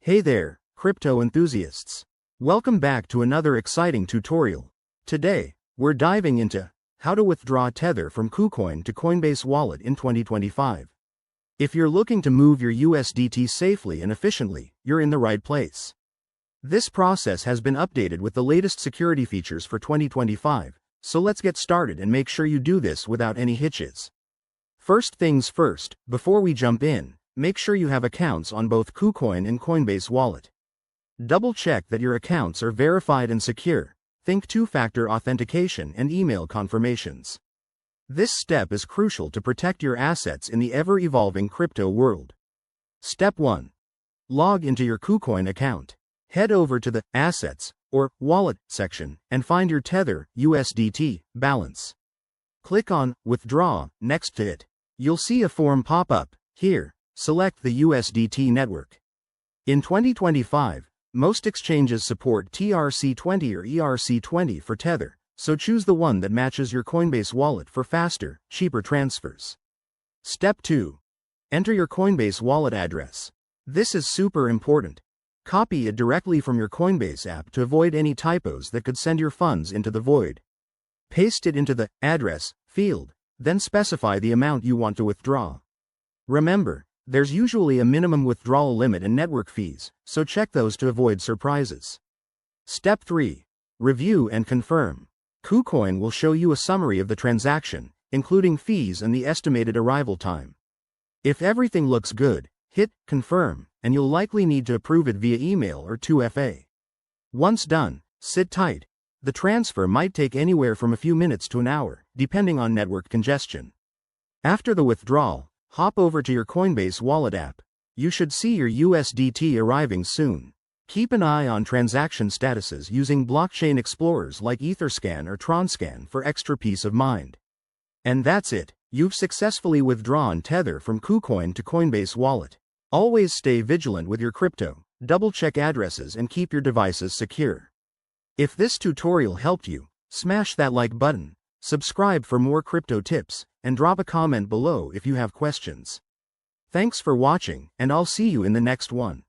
Hey there, crypto enthusiasts. Welcome back to another exciting tutorial. Today, we're diving into how to withdraw Tether from Kucoin to Coinbase Wallet in 2025. If you're looking to move your USDT safely and efficiently, you're in the right place. This process has been updated with the latest security features for 2025, so let's get started and make sure you do this without any hitches. First things first, before we jump in, make sure you have accounts on both Kucoin and Coinbase Wallet. Double-check that your accounts are verified and secure. Think two-factor authentication and email confirmations. This step is crucial to protect your assets in the ever-evolving crypto world. Step 1. Log into your Kucoin account. Head over to the Assets or Wallet section and find your Tether USDT balance. Click on Withdraw next to it. You'll see a form pop up. Here, select the USDT network. In 2025, most exchanges support TRC20 or ERC20 for Tether, so choose the one that matches your Coinbase wallet for faster, cheaper transfers. Step 2. Enter your Coinbase wallet address. This is super important. Copy it directly from your Coinbase app to avoid any typos that could send your funds into the void. Paste it into the address field, then specify the amount you want to withdraw. Remember, there's usually a minimum withdrawal limit and network fees, so check those to avoid surprises. Step 3. Review and confirm. Kucoin will show you a summary of the transaction, including fees and the estimated arrival time. If everything looks good, hit confirm, and you'll likely need to approve it via email or 2FA. Once done, sit tight. The transfer might take anywhere from a few minutes to an hour, depending on network congestion. After the withdrawal, hop over to your Coinbase Wallet app. You should see your USDT arriving soon. Keep an eye on transaction statuses using blockchain explorers like Etherscan or Tronscan for extra peace of mind. And that's it. You've successfully withdrawn Tether from Kucoin to Coinbase Wallet. Always stay vigilant with your crypto, double-check addresses and keep your devices secure. If this tutorial helped you, smash that like button, subscribe for more crypto tips, and drop a comment below if you have questions. Thanks for watching, and I'll see you in the next one.